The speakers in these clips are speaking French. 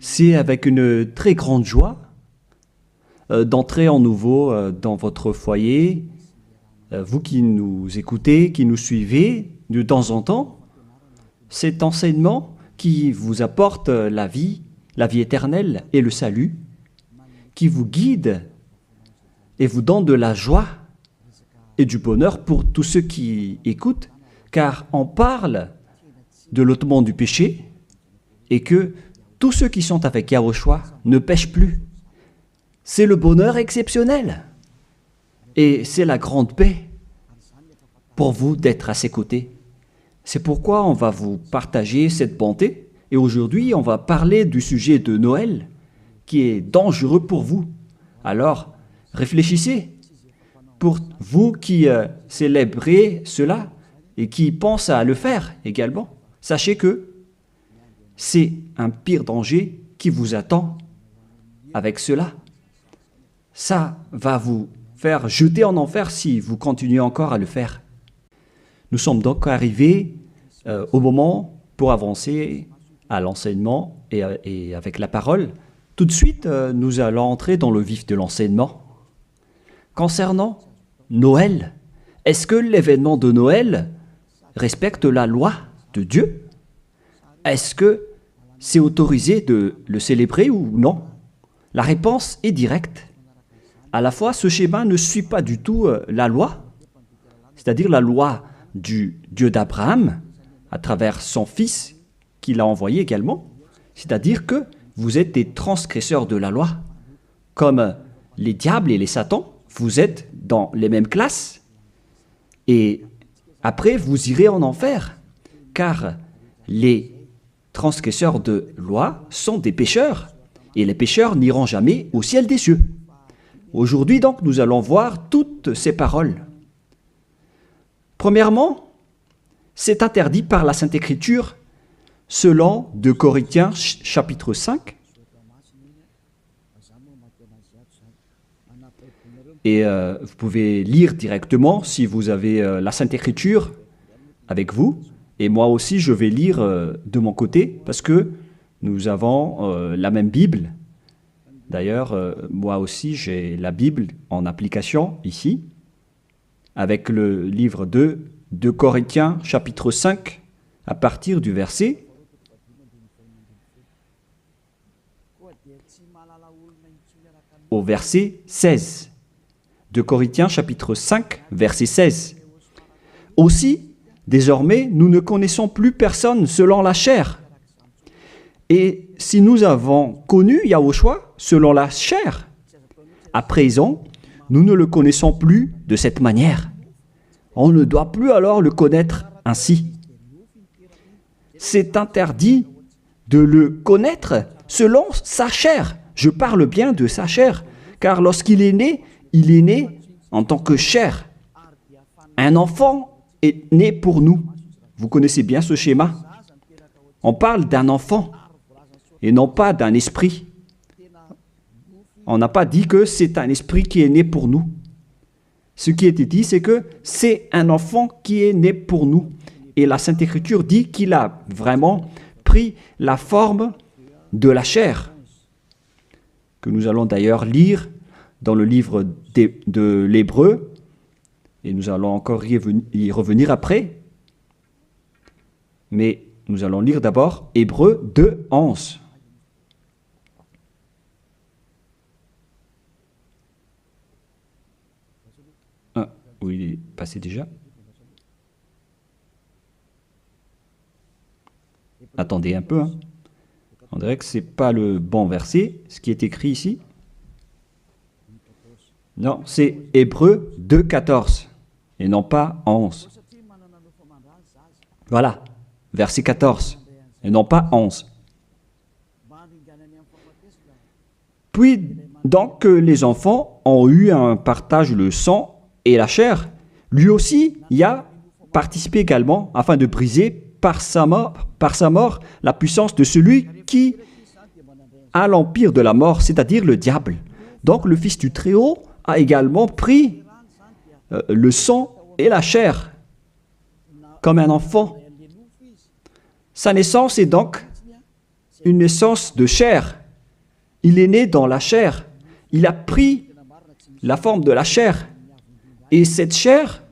C'est avec une très grande joie d'entrer en nouveau dans votre foyer. Vous qui nous écoutez, qui nous suivez de temps en temps, cet enseignement qui vous apporte la vie éternelle et le salut, qui vous guide et vous donne de la joie et du bonheur pour tous ceux qui écoutent, car on parle de l'ôtement du péché et que tous ceux qui sont avec Yahushua ne pêchent plus. C'est le bonheur exceptionnel et c'est la grande paix pour vous d'être à ses côtés. C'est pourquoi on va vous partager cette bonté et aujourd'hui on va parler du sujet de Noël qui est dangereux pour vous. Alors réfléchissez. Pour vous qui célébrez cela et qui pensent à le faire également, sachez que c'est un pire danger qui vous attend avec cela. Ça va vous faire jeter en enfer si vous continuez encore à le faire. Nous sommes donc arrivés au moment pour avancer à l'enseignement et avec la parole. Tout de suite, nous allons entrer dans le vif de l'enseignement. Concernant Noël, est-ce que l'événement de Noël respecte la loi de Dieu? Est-ce que c'est autorisé de le célébrer ou non? La réponse est directe. À la fois, ce schéma ne suit pas du tout la loi, c'est-à-dire la loi du Dieu d'Abraham, à travers son fils qu'il a envoyé également, c'est-à-dire que vous êtes des transgresseurs de la loi, comme les diables et les satans. Vous êtes dans les mêmes classes et après vous irez en enfer, car les transgresseurs de loi sont des pécheurs et les pécheurs n'iront jamais au ciel des cieux. Aujourd'hui donc nous allons voir toutes ces paroles. Premièrement, c'est interdit par la Sainte Écriture selon 2 Corinthiens chapitre 5. Et vous pouvez lire directement si vous avez la Sainte Écriture avec vous. Et moi aussi, je vais lire de mon côté parce que nous avons la même Bible. D'ailleurs, moi aussi, j'ai la Bible en application ici avec le livre 2 Corinthiens chapitre 5 à partir du verset au verset 16. 2 Corinthiens chapitre 5, verset 16. Aussi, désormais, nous ne connaissons plus personne selon la chair. Et si nous avons connu Yahushua selon la chair, à présent, nous ne le connaissons plus de cette manière. On ne doit plus alors le connaître ainsi. C'est interdit de le connaître selon sa chair. Je parle bien de sa chair, car lorsqu'il est né, il est né en tant que chair. Un enfant est né pour nous. Vous connaissez bien ce schéma. On parle d'un enfant et non pas d'un esprit. On n'a pas dit que c'est un esprit qui est né pour nous. Ce qui était dit, c'est que c'est un enfant qui est né pour nous. Et la Sainte Écriture dit qu'il a vraiment pris la forme de la chair, que nous allons d'ailleurs lire dans le livre de l'Hébreu, et nous allons encore y revenir après. Mais nous allons lire d'abord Hébreu 2, 11. Où il est passé déjà. Attendez un peu. On dirait que ce n'est pas le bon verset, ce qui est écrit ici. Non, c'est Hébreu 2, 14 et non pas 11. Voilà, verset 14 et non pas 11. Puis, donc, les enfants ont eu un partage le sang et la chair. Lui aussi y a participé également afin de briser par sa mort la puissance de celui qui a l'empire de la mort, c'est-à-dire le diable. Donc, le Fils du Très-Haut a également pris le sang et la chair comme un enfant. Sa naissance est donc une naissance de chair. Il est né dans la chair. Il a pris la forme de la chair. Et cette chair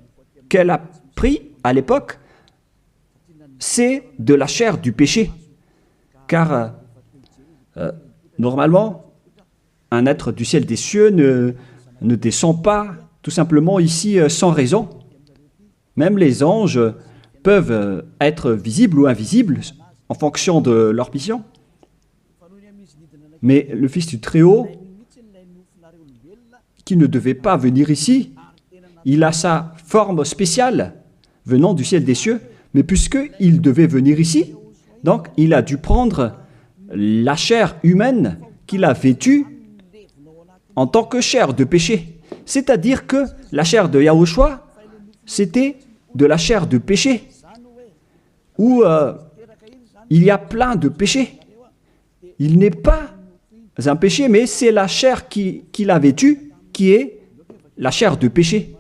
qu'elle a pris à l'époque, c'est de la chair du péché. Car normalement, un être du ciel des cieux ne descend pas tout simplement ici sans raison. Même les anges peuvent être visibles ou invisibles en fonction de leur mission. Mais le Fils du Très-Haut, qui ne devait pas venir ici, il a sa forme spéciale venant du ciel des cieux, mais puisqu'il devait venir ici, donc il a dû prendre la chair humaine qu'il a vêtue en tant que chair de péché. C'est-à-dire que la chair de Yahushua, c'était de la chair de péché, où il y a plein de péchés. Il n'est pas un péché, mais c'est la chair qu'il a vêtue qui est la chair de péché.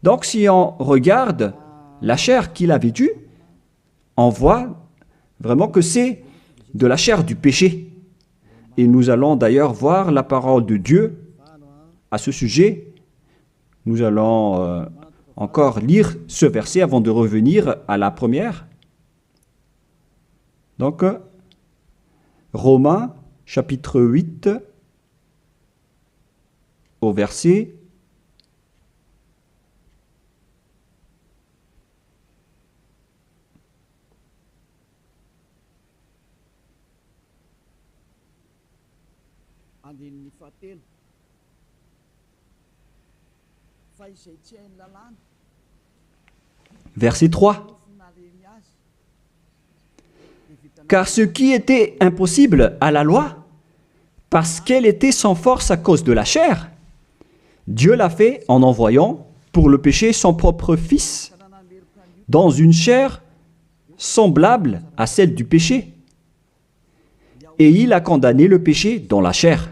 Donc si on regarde la chair qu'il a vêtue, on voit vraiment que c'est de la chair du péché. Et nous allons d'ailleurs voir la parole de Dieu à ce sujet. Nous allons encore lire ce verset avant de revenir à la première. Donc, Romains, chapitre 8, au verset 3. Car ce qui était impossible à la loi, parce qu'elle était sans force à cause de la chair, Dieu l'a fait en envoyant pour le péché son propre Fils, dans une chair semblable à celle du péché. Et il a condamné le péché dans la chair.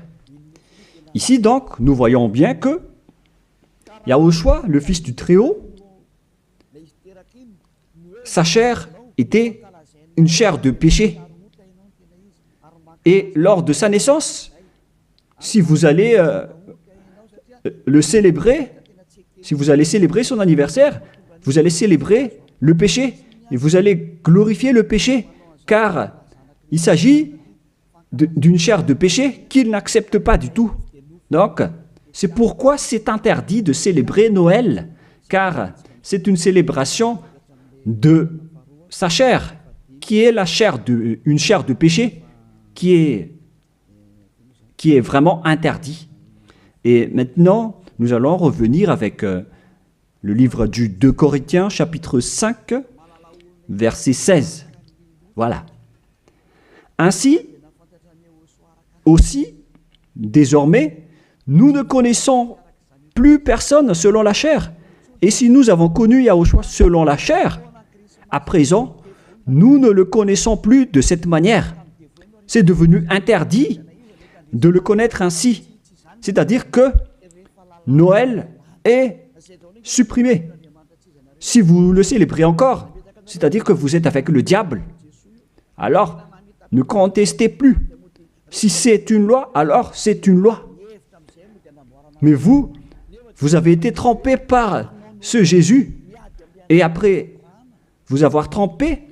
Ici donc, nous voyons bien que Yahushua, le Fils du Très-Haut, sa chair était une chair de péché. Et lors de sa naissance, si vous allez le célébrer, si vous allez célébrer son anniversaire, vous allez célébrer le péché et vous allez glorifier le péché, car il s'agit d'une chair de péché qu'il n'accepte pas du tout. Donc, c'est pourquoi c'est interdit de célébrer Noël, car c'est une célébration de sa chair, qui est une chair de péché, qui est vraiment interdit. Et maintenant, nous allons revenir avec le livre du 2 Corinthiens, chapitre 5, verset 16. Voilà. Ainsi, aussi, désormais, nous ne connaissons plus personne selon la chair. Et si nous avons connu Yahushua selon la chair, à présent, nous ne le connaissons plus de cette manière. C'est devenu interdit de le connaître ainsi. C'est-à-dire que Noël est supprimé. Si vous le célébrez encore, c'est-à-dire que vous êtes avec le diable. Alors, ne contestez plus. Si c'est une loi, alors c'est une loi. Mais vous avez été trempé par ce Jésus. Et après vous avoir trempé,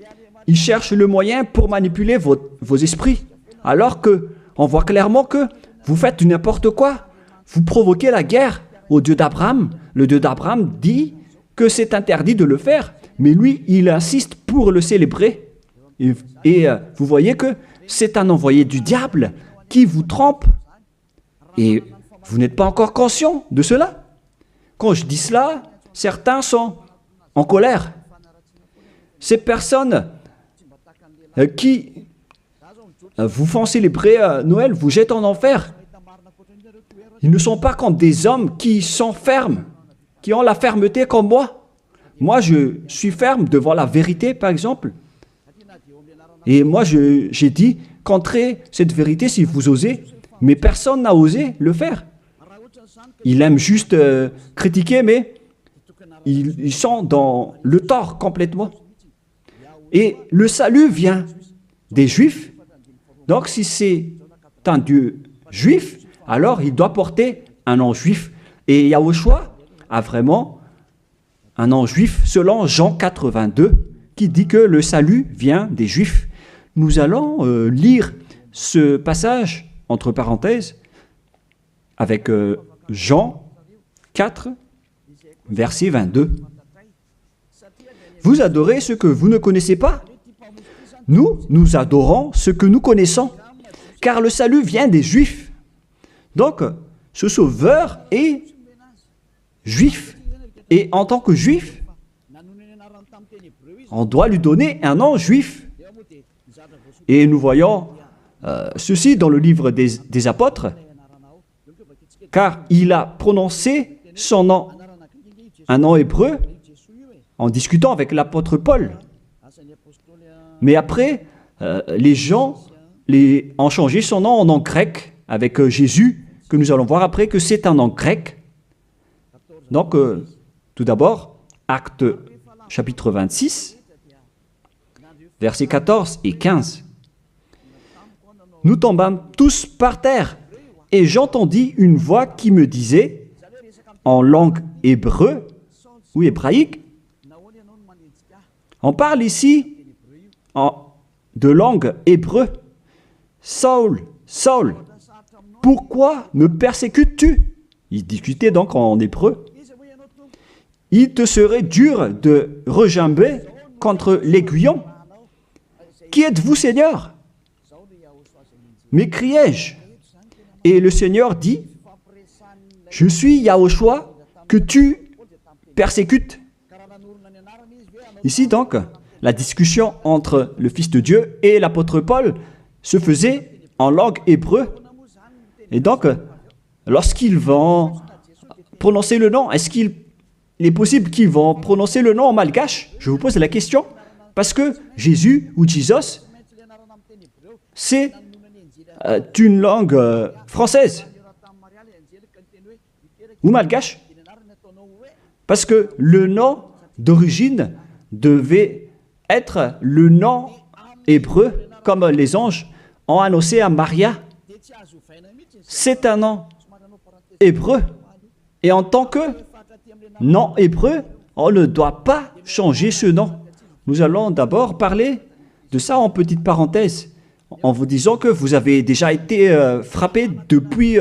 il cherche le moyen pour manipuler vos esprits. Alors qu'on voit clairement que vous faites n'importe quoi. Vous provoquez la guerre au Dieu d'Abraham. Le Dieu d'Abraham dit que c'est interdit de le faire. Mais lui, il insiste pour le célébrer. Et vous voyez que c'est un envoyé du diable qui vous trompe. Et vous n'êtes pas encore conscient de cela. Quand je dis cela, certains sont en colère. Ces personnes qui vous font célébrer Noël vous jettent en enfer. Ils ne sont pas comme des hommes qui sont fermes, qui ont la fermeté comme moi. Moi, je suis ferme devant la vérité, par exemple. Et moi, j'ai dit, contrez cette vérité si vous osez. Mais personne n'a osé le faire. Ils aiment juste critiquer, mais ils sont dans le tort complètement. Et le salut vient des Juifs Donc, si c'est un Dieu juif, alors il doit porter un nom juif. Et Yahushua a vraiment un nom juif selon Jean 82, qui dit que le salut vient des Juifs. Nous allons lire ce passage, entre parenthèses, avec Jean 4, verset 22. Vous adorez ce que vous ne connaissez pas? Nous adorons ce que nous connaissons, car le salut vient des Juifs. Donc, ce Sauveur est juif. Et en tant que juif, on doit lui donner un nom juif. Et nous voyons ceci dans le livre des Apôtres, car il a prononcé son nom, un nom hébreu, en discutant avec l'apôtre Paul. Mais après, les gens ont changé son nom en nom grec, avec Jésus, que nous allons voir après que c'est un nom grec. Donc, tout d'abord, Actes chapitre 26, versets 14 et 15. Nous tombâmes tous par terre, et j'entendis une voix qui me disait, en langue hébreu ou hébraïque, on parle ici de langue hébreu. Saul, Saul, pourquoi me persécutes-tu? Il discutait donc en hébreu. Il te serait dur de regimber contre l'aiguillon. Qui êtes-vous, Seigneur? M'écriai-je. Et le Seigneur dit, je suis Yahushua que tu persécutes. Ici donc, la discussion entre le Fils de Dieu et l'apôtre Paul se faisait en langue hébreu. Et donc, lorsqu'ils vont prononcer le nom, est-ce qu'il est possible qu'ils vont prononcer le nom en malgache? Je vous pose la question. Parce que Jésus ou Jesus, c'est une langue française ou malgache. Parce que le nom d'origine devait être le nom hébreu, comme les anges ont annoncé à Maria. C'est un nom hébreu. Et en tant que nom hébreu, on ne doit pas changer ce nom. Nous allons d'abord parler de ça en petite parenthèse, en vous disant que vous avez déjà été frappé depuis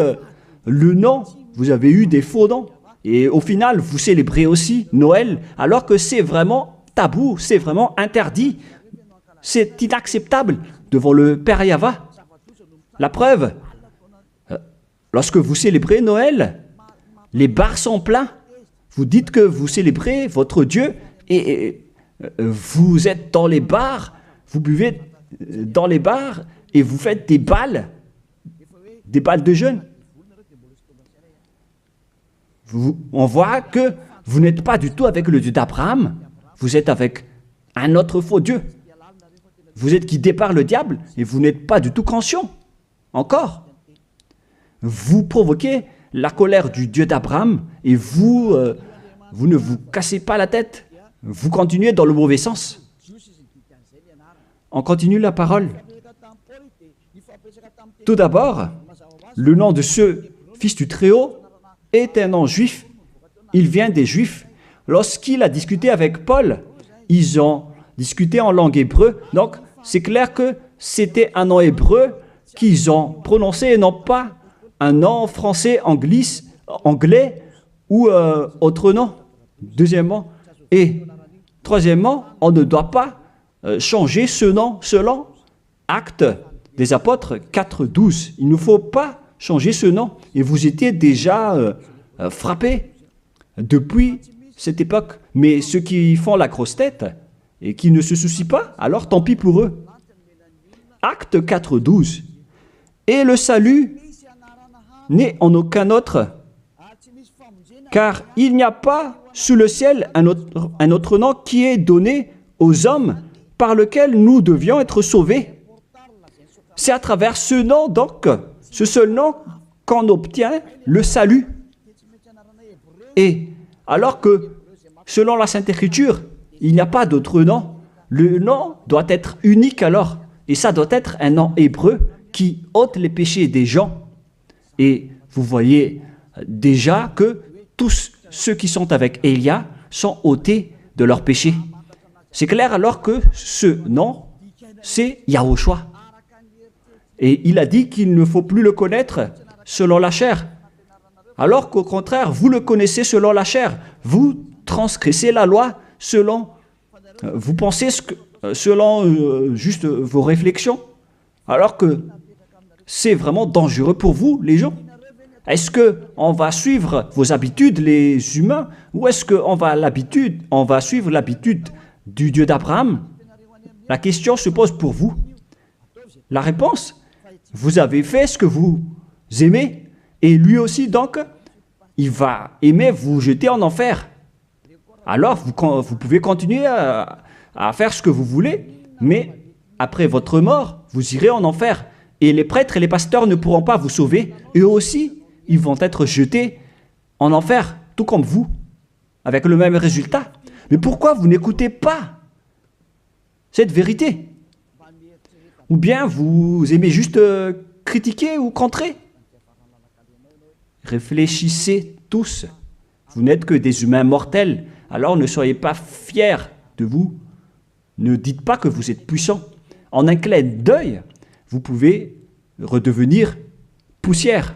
le nom. Vous avez eu des faux noms. Et au final, vous célébrez aussi Noël, alors que c'est vraiment tabou, c'est vraiment interdit. C'est inacceptable devant le Père Yahva. La preuve, lorsque vous célébrez Noël, les bars sont pleins. Vous dites que vous célébrez votre Dieu et vous êtes dans les bars, vous buvez dans les bars et vous faites des balles de jeûne. On voit que vous n'êtes pas du tout avec le Dieu d'Abraham, vous êtes avec un autre faux Dieu. Vous êtes guidé par le diable et vous n'êtes pas du tout conscient. Encore. Vous provoquez la colère du Dieu d'Abraham et vous ne vous cassez pas la tête. Vous continuez dans le mauvais sens. On continue la parole. Tout d'abord, le nom de ce Fils du Très-Haut est un nom juif. Il vient des Juifs. Lorsqu'il a discuté avec Paul, ils ont discuté en langue hébreu. Donc, c'est clair que c'était un nom hébreu qu'ils ont prononcé et non pas un nom français, anglais ou autre nom. Deuxièmement. Et troisièmement, on ne doit pas changer ce nom selon Actes des Apôtres 4.12. Il ne faut pas changer ce nom. Et vous étiez déjà frappés depuis cette époque. Mais ceux qui font la grosse tête et qui ne se soucient pas, alors tant pis pour eux. Acte 4.12. Et le salut n'est en aucun autre, car il n'y a pas sous le ciel un autre nom qui est donné aux hommes par lequel nous devions être sauvés. C'est à travers ce nom, donc, ce seul nom, qu'on obtient le salut. Et alors que, selon la Sainte Écriture, il n'y a pas d'autre nom, le nom doit être unique alors. Et ça doit être un nom hébreu qui ôte les péchés des gens. Et vous voyez déjà que tous ceux qui sont avec Élia sont ôtés de leurs péchés. C'est clair alors que ce nom, c'est Yahushua. Et il a dit qu'il ne faut plus le connaître selon la chair. Alors qu'au contraire, vous le connaissez selon la chair. Vous transgressez la loi selon, vous pensez selon juste vos réflexions. Alors que c'est vraiment dangereux pour vous, les gens. Est-ce qu'on va suivre vos habitudes, les humains, ou est-ce qu'on va suivre l'habitude du Dieu d'Abraham? La question se pose pour vous. La réponse, vous avez fait ce que vous aimez, et lui aussi, donc, il va aimer vous jeter en enfer. Alors, vous pouvez continuer à faire ce que vous voulez, mais après votre mort, vous irez en enfer. Et les prêtres et les pasteurs ne pourront pas vous sauver. Eux aussi, ils vont être jetés en enfer, tout comme vous, avec le même résultat. Mais pourquoi vous n'écoutez pas cette vérité? Ou bien vous aimez juste critiquer ou contrer? Réfléchissez tous. Vous n'êtes que des humains mortels, alors ne soyez pas fiers de vous. Ne dites pas que vous êtes puissant. En un clin d'œil, vous pouvez redevenir poussière.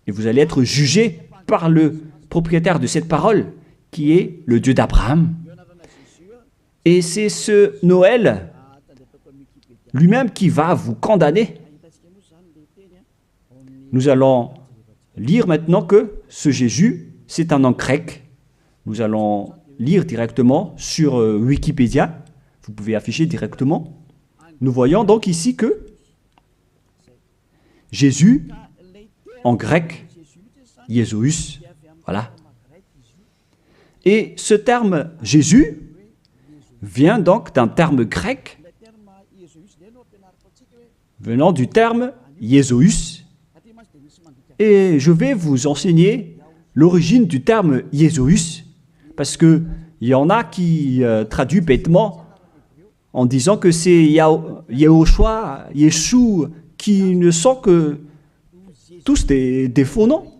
Et vous allez être jugé par le propriétaire de cette parole, qui est le Dieu d'Abraham. Et c'est ce Noël lui-même qui va vous condamner. Nous allons lire maintenant que ce Jésus, c'est un nom grec. Nous allons lire directement sur Wikipédia. Vous pouvez afficher directement. Nous voyons donc ici que Jésus, en grec, Jésus, voilà. Et ce terme Jésus vient donc d'un terme grec venant du terme Jésus. Et je vais vous enseigner l'origine du terme Jésus, parce qu'il y en a qui traduisent bêtement en disant que c'est Yahushua, Yeshua, qui ne sont que tous des faux noms.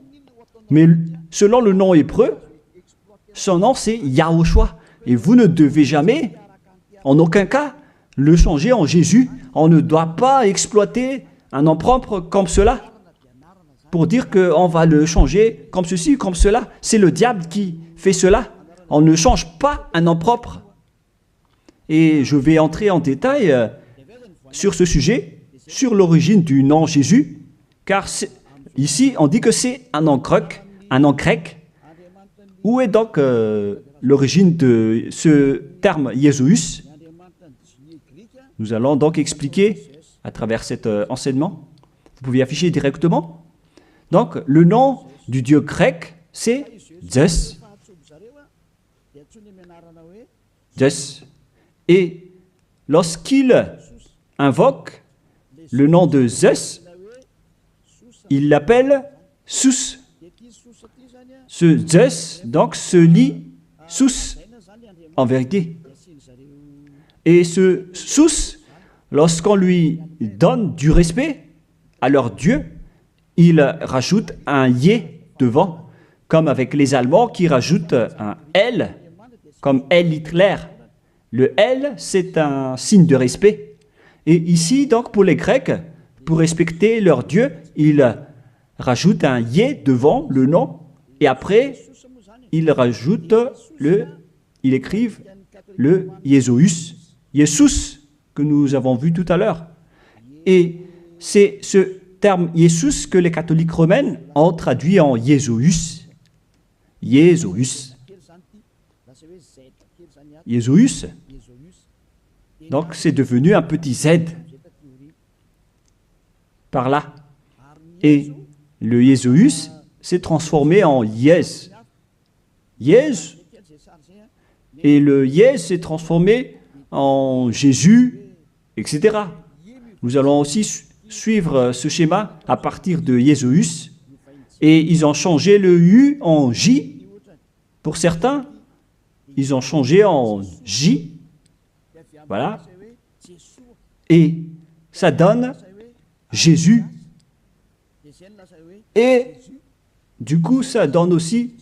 Mais selon le nom hébreu, son nom c'est Yahushua. Et vous ne devez jamais, en aucun cas, le changer en Jésus. On ne doit pas exploiter un nom propre comme cela pour dire qu'on va le changer comme ceci, comme cela. C'est le diable qui fait cela. On ne change pas un nom propre. Et je vais entrer en détail sur ce sujet, sur l'origine du nom Jésus, car ici on dit que c'est un nom grec. Où est donc l'origine de ce terme Jésus? Nous allons donc expliquer à travers cet enseignement. Vous pouvez afficher directement. Donc, le nom du Dieu grec, c'est Zeus. Zeus. Et lorsqu'il invoque le nom de Zeus, il l'appelle Sus. Ce Zeus, donc, se lit Sus, en vérité. Et ce Sus, lorsqu'on lui donne du respect à leur Dieu, il rajoute un Yé devant, comme avec les Allemands qui rajoutent un L, comme L Hitler. Le L, c'est un signe de respect. Et ici, donc, pour les Grecs, pour respecter leur Dieu, ils rajoutent un Yé devant le nom, et après, ils écrivent le Jésus, Jésus, que nous avons vu tout à l'heure. Et c'est ce terme Jésus que les catholiques romains ont traduit en Jésus. Jésus. Jésus. Donc c'est devenu un petit Z par là. Et le Jésus s'est transformé en Yes. Yes. Et le Yes s'est transformé en Jésus, etc. Nous allons aussi suivre ce schéma à partir de Jésus. Et ils ont changé le U en J. Pour certains, ils ont changé en J. Voilà. Et ça donne Jésus. Et du coup, ça donne aussi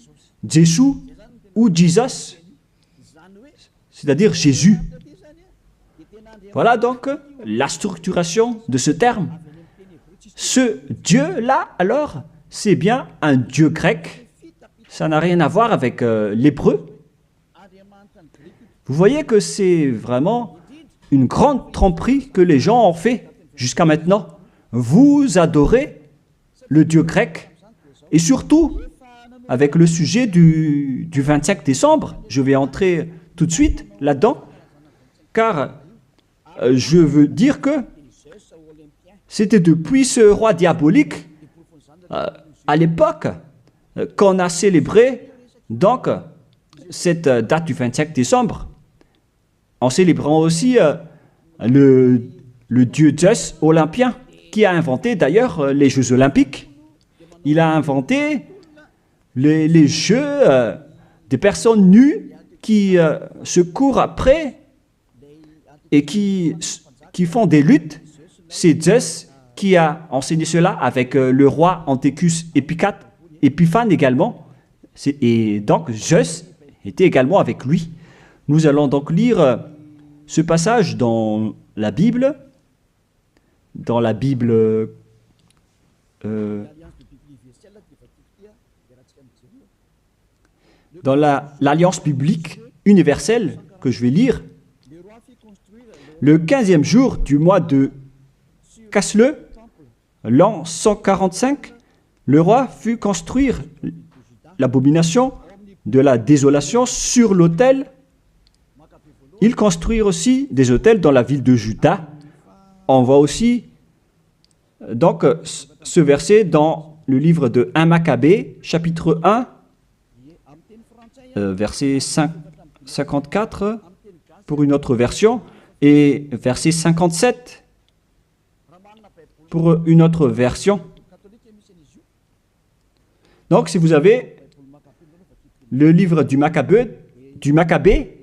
Jésus ou Jesus, c'est-à-dire Jésus. Voilà donc la structuration de ce terme. Ce Dieu-là, alors, c'est bien un Dieu grec. Ça n'a rien à voir avec l'hébreu. Vous voyez que c'est vraiment une grande tromperie que les gens ont fait jusqu'à maintenant. Vous adorez le Dieu grec. Et surtout, avec le sujet du 25 décembre, je vais entrer tout de suite là-dedans, car je veux dire que c'était depuis ce roi diabolique, à l'époque, qu'on a célébré donc cette date du 25 décembre, en célébrant aussi le dieu Zeus olympien, qui a inventé d'ailleurs les Jeux olympiques. Il a inventé les jeux des personnes nues qui se courent après et qui font des luttes. C'est Zeus qui a enseigné cela avec le roi Antiochus Épiphane également. Et donc Zeus était également avec lui. Nous allons donc lire ce passage dans la Bible, dans l'Alliance biblique universelle que je vais lire. Le 15e jour du mois de Casleu, l'an 145, le roi fit construire l'abomination de la désolation sur l'autel. Ils construirent aussi des autels dans la ville de Juda. On voit aussi donc ce verset dans le livre de 1 Maccabée, chapitre 1, verset 54 pour une autre version, et verset 57 pour une autre version. Donc, si vous avez le livre du Maccabée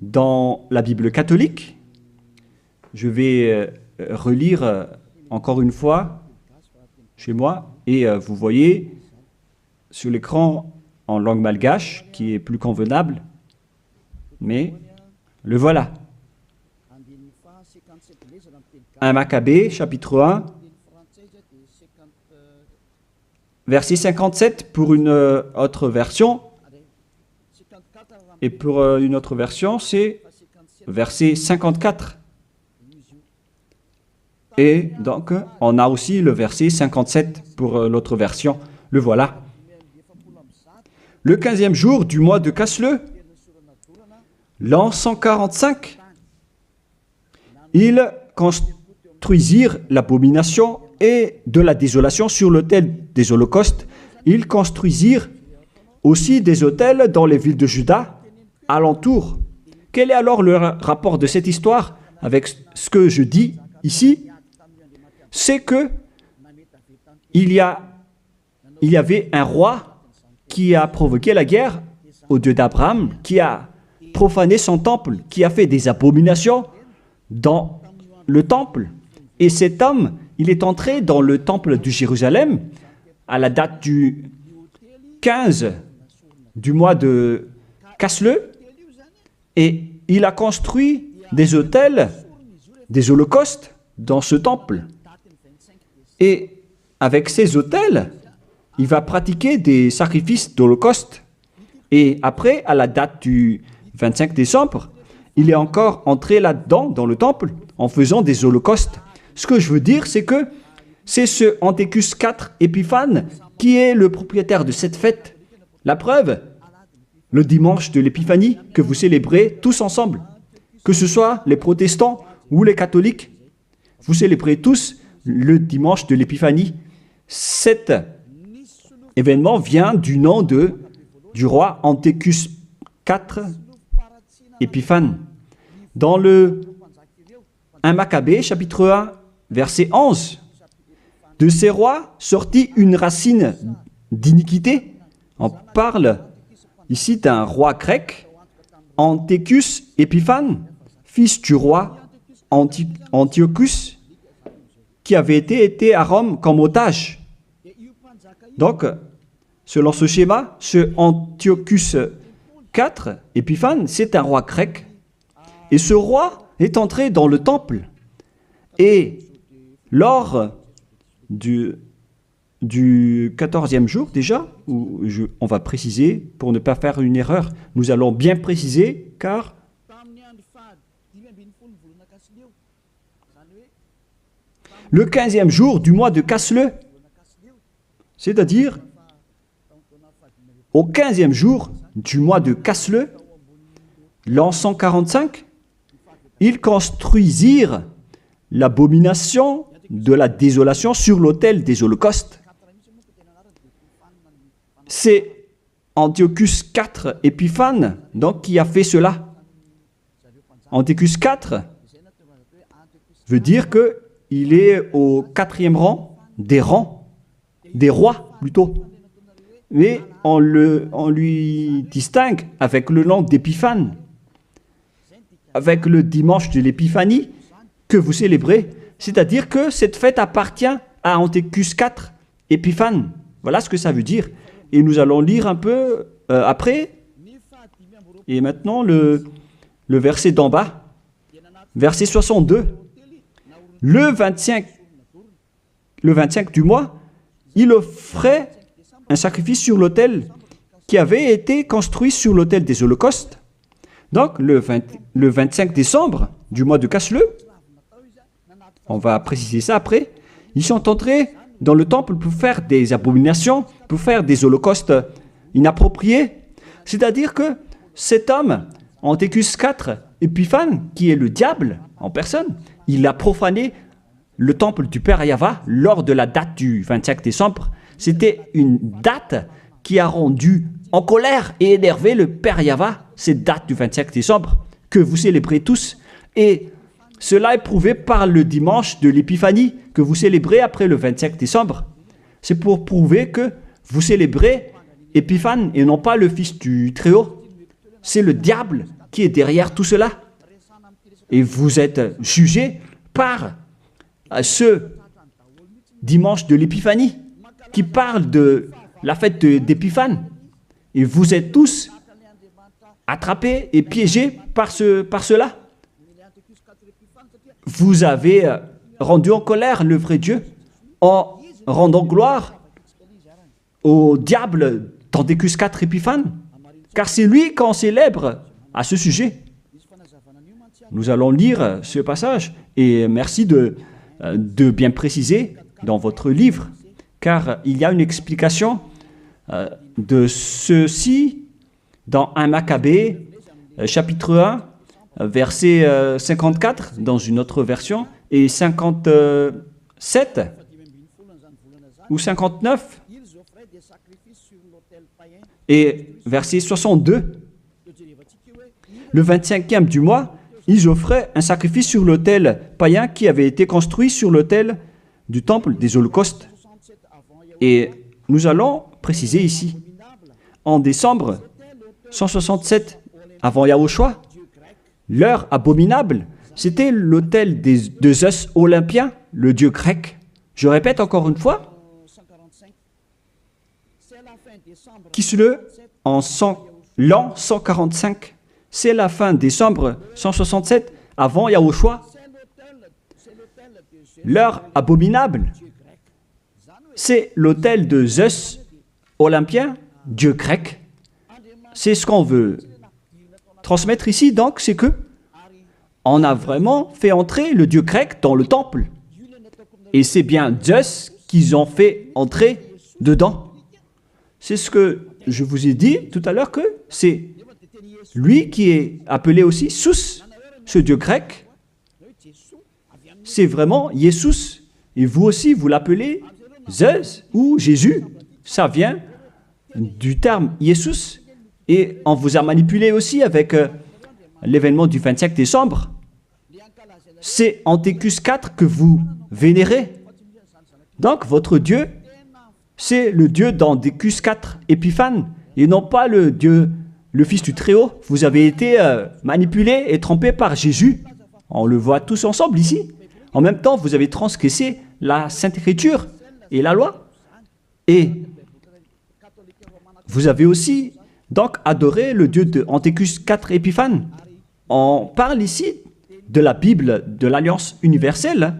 dans la Bible catholique, je vais relire encore une fois chez moi, et vous voyez sur l'écran en langue malgache, qui est plus convenable, mais le voilà. 1 Maccabée, chapitre 1, verset 57 pour une autre version, et pour une autre version, c'est verset 54. Et donc, on a aussi le verset 57 pour l'autre version. Le voilà. Le 15e jour du mois de Casleu, l'an 145, ils construisirent l'abomination et de la désolation sur l'autel des holocaustes. Ils construisirent aussi des autels dans les villes de Juda, alentour. Quel est alors le rapport de cette histoire avec ce que je dis ici? C'est que il y avait un roi qui a provoqué la guerre au Dieu d'Abraham, qui a profané son temple, qui a fait des abominations dans le temple. Et cet homme, il est entré dans le temple de Jérusalem à la date du 15 du mois de Casleu, et il a construit des autels, des holocaustes dans ce temple. Et avec ces autels, il va pratiquer des sacrifices d'holocauste. Et après, à la date du 25 décembre, il est encore entré là-dedans, dans le temple, en faisant des holocaustes. Ce que je veux dire, c'est que c'est ce Antiochus IV Épiphane qui est le propriétaire de cette fête. La preuve, le dimanche de l'Épiphanie que vous célébrez tous ensemble, que ce soit les protestants ou les catholiques, vous célébrez tous le dimanche de l'Épiphanie. Cet événement vient du nom du roi Antiochus IV Épiphane. Dans le 1 Maccabée, chapitre 1, verset 11, de ces rois sortit une racine d'iniquité. On parle ici d'un roi grec, Antiochus Épiphane, fils du roi Antiochus, qui avait été à Rome comme otage. Donc, selon ce schéma, ce Antiochus IV, Épiphane, c'est un roi grec. Et ce roi est entré dans le temple. Et lors du 14e jour déjà, où on va préciser, pour ne pas faire une erreur, nous allons bien préciser, car le 15e jour du mois de Casle, c'est-à-dire au 15e jour du mois de Casle, l'an 145, ils construisirent l'abomination de la désolation sur l'autel des holocaustes. C'est Antiochus IV Épiphane donc, qui a fait cela. Antiochus IV veut dire qu'il est au 4e rang, des rois plutôt. Mais on lui distingue avec le nom d'Épiphane, avec le dimanche de l'Épiphanie que vous célébrez. C'est-à-dire que cette fête appartient à Antiochus IV Épiphane. Voilà ce que ça veut dire. Et nous allons lire un peu après. Et maintenant, le verset d'en bas, verset 62. Le 25 du mois, il offrait un sacrifice sur l'autel qui avait été construit sur l'autel des holocaustes. Donc, le 25 décembre du mois de Casle, on va préciser ça après, ils sont entrés dans le temple pour faire des abominations, pour faire des holocaustes inappropriés. C'est-à-dire que cet homme, Antiochus IV Épiphane, qui est le diable en personne, il a profané le temple du Père Yahva lors de la date du 25 décembre. C'était une date qui a rendu en colère et énervé le Père Yahva, cette date du 25 décembre, que vous célébrez tous. Et cela est prouvé par le dimanche de l'Épiphanie, que vous célébrez après le 25 décembre. C'est pour prouver que vous célébrez Épiphane et non pas le Fils du Très-Haut. C'est le diable qui est derrière tout cela. Et vous êtes jugés par ce dimanche de l'Épiphanie qui parle de la fête d'Épiphane. Et vous êtes tous attrapés et piégés par cela. Vous avez rendu en colère le vrai Dieu en rendant gloire au diable d'Antiochus IV Épiphane, car c'est lui qu'on célèbre à ce sujet. Nous allons lire ce passage et merci de bien préciser dans votre livre, car il y a une explication de ceci dans 1 Maccabée, chapitre 1, verset 54 dans une autre version, et 57 ou 59, et verset 62. Le 25e du mois, ils offraient un sacrifice sur l'autel païen qui avait été construit sur l'autel du temple des holocaustes. Et nous allons préciser ici, en décembre 167 avant Yahushua, l'heure abominable, c'était l'autel de Zeus olympien, le dieu grec. Je répète encore une fois, Kislev en l'an 145, c'est la fin décembre 167 avant Yahushua. L'heure abominable, c'est l'autel de Zeus olympien, dieu grec. C'est ce qu'on veut transmettre ici, donc, c'est que on a vraiment fait entrer le dieu grec dans le temple. Et c'est bien Zeus qu'ils ont fait entrer dedans. C'est ce que je vous ai dit tout à l'heure, que c'est lui qui est appelé aussi Sus, ce dieu grec. C'est vraiment Jesus. Et vous aussi, vous l'appelez Zeus ou Jésus. Ça vient du terme Jesus. Et on vous a manipulé aussi avec l'événement du 25 décembre. C'est Antiochus IV que vous vénérez. Donc, votre Dieu, c'est le Dieu d'Antiochus IV Épiphane, et non pas le Dieu, le Fils du Très-Haut. Vous avez été manipulé et trompé par Jésus. On le voit tous ensemble ici. En même temps, vous avez transgressé la Sainte Écriture et la loi. Et vous avez aussi donc adoré le Dieu de Antiochus IV Épiphane. On parle ici de la Bible de l'Alliance universelle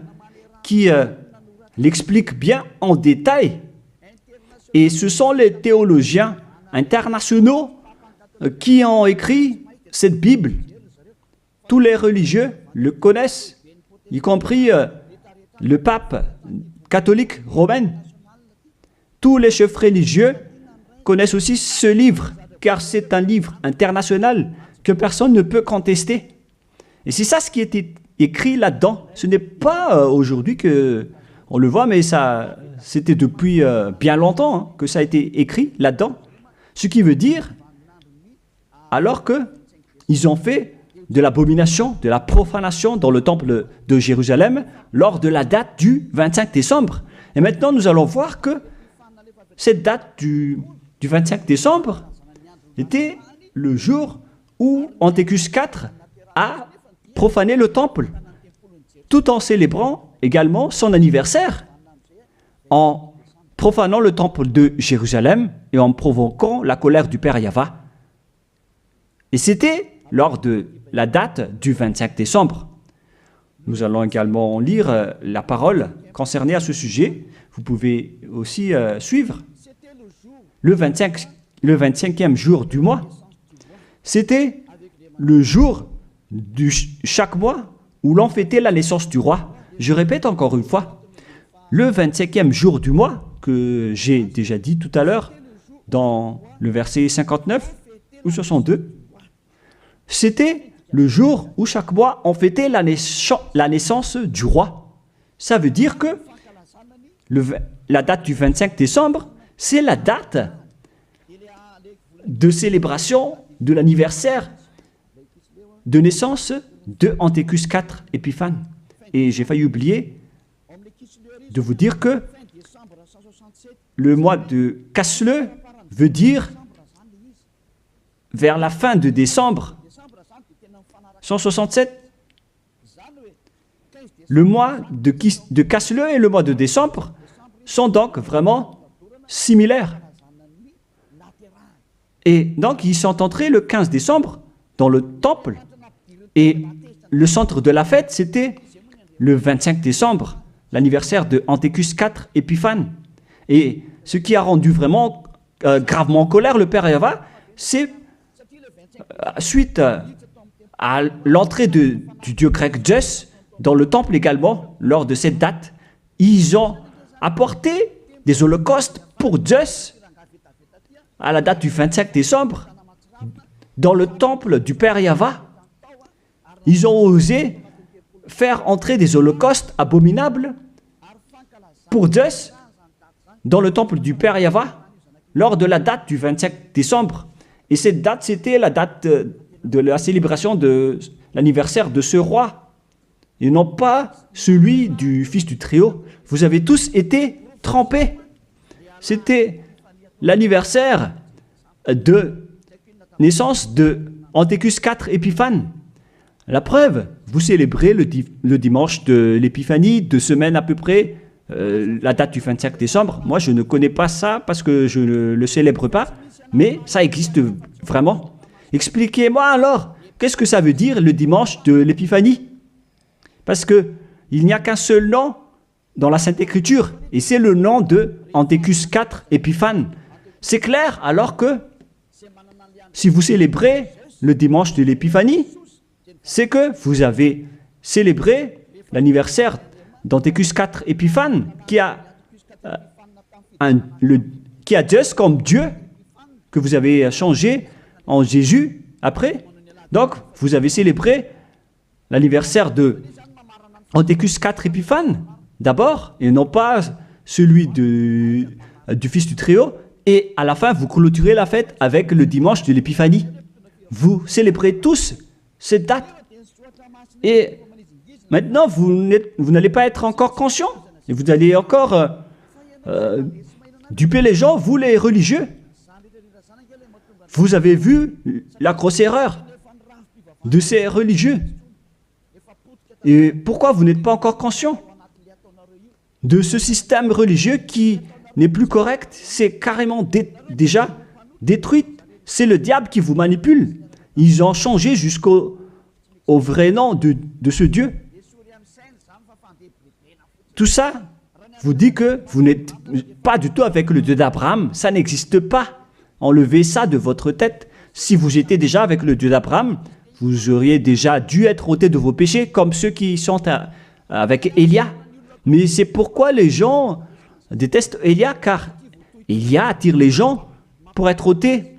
qui l'explique bien en détail. Et ce sont les théologiens internationaux qui ont écrit cette Bible. Tous les religieux le connaissent, y compris le pape catholique romain. Tous les chefs religieux connaissent aussi ce livre, car c'est un livre international que personne ne peut contester. Et c'est ça ce qui était écrit là-dedans. Ce n'est pas aujourd'hui qu'on le voit, mais ça, c'était depuis bien longtemps que ça a été écrit là-dedans. Ce qui veut dire, alors qu'ils ont fait de l'abomination, de la profanation dans le temple de Jérusalem lors de la date du 25 décembre. Et maintenant, nous allons voir que cette date du 25 décembre était le jour où Antiochus IV a profané le temple, tout en célébrant également son anniversaire, en profanant le temple de Jérusalem et en provoquant la colère du Père Yahva. Et c'était lors de la date du 25 décembre. Nous allons également lire la parole concernée à ce sujet. Vous pouvez aussi suivre. Le 25e jour du mois, c'était le jour de chaque mois où l'on fêtait la naissance du roi. Je répète encore une fois, le 25e jour du mois, que j'ai déjà dit tout à l'heure, dans le verset 59 ou 62, c'était le jour où chaque mois on fêtait la naissance du roi. Ça veut dire que la date du 25 décembre, c'est la date de célébration de l'anniversaire de naissance de Antiochus IV Épiphane. Et j'ai failli oublier de vous dire que le mois de Casleu veut dire vers la fin de décembre 167. Le mois de Casleu et le mois de décembre sont donc vraiment similaires. Et donc, ils sont entrés le 15 décembre dans le temple. Et le centre de la fête, c'était le 25 décembre, l'anniversaire de Antiochus IV Épiphane. Et ce qui a rendu vraiment gravement en colère le Père Yahva, c'est suite à l'entrée du dieu grec Zeus dans le temple également, lors de cette date, ils ont apporté des holocaustes pour Zeus à la date du 25 décembre dans le temple du Père Yahva. Ils ont osé faire entrer des holocaustes abominables pour Zeus dans le temple du Père Yahva lors de la date du 25 décembre. Et cette date, c'était la date de la célébration de l'anniversaire de ce roi, et non pas celui du fils du Très-Haut. Vous avez tous été trempés. C'était l'anniversaire de naissance de Antiochus IV Épiphane. La preuve, vous célébrez le dimanche de l'Épiphanie, 2 semaines à peu près, la date du 25 décembre. Moi, je ne connais pas ça parce que je ne le célèbre pas, mais ça existe vraiment. Expliquez-moi alors, qu'est-ce que ça veut dire le dimanche de l'Épiphanie? Parce qu'il n'y a qu'un seul nom dans la Sainte Écriture, et c'est le nom de Antiochus IV Épiphane. C'est clair, alors que si vous célébrez le dimanche de l'Épiphanie, c'est que vous avez célébré l'anniversaire d'Antiochus IV Épiphane, qui a Zeus comme Dieu, que vous avez changé en Jésus après. Donc, vous avez célébré l'anniversaire de Antiochus IV Épiphane, d'abord, et non pas celui du Fils du Très-Haut. Et à la fin, vous clôturez la fête avec le dimanche de l'Épiphanie. Vous célébrez tous cette date. Et maintenant, vous n'allez pas être encore conscient. Et vous allez encore duper les gens, vous les religieux. Vous avez vu la grosse erreur de ces religieux. Et pourquoi vous n'êtes pas encore conscient? de ce système religieux qui n'est plus correct, c'est carrément déjà détruit. C'est le diable qui vous manipule. Ils ont changé jusqu'au vrai nom de ce Dieu. Tout ça vous dit que vous n'êtes pas du tout avec le Dieu d'Abraham. Ça n'existe pas. Enlevez ça de votre tête. Si vous étiez déjà avec le Dieu d'Abraham, vous auriez déjà dû être ôté de vos péchés, comme ceux qui sont avec Élia. Mais c'est pourquoi les gens détestent Élia, car Élia attire les gens pour être ôtés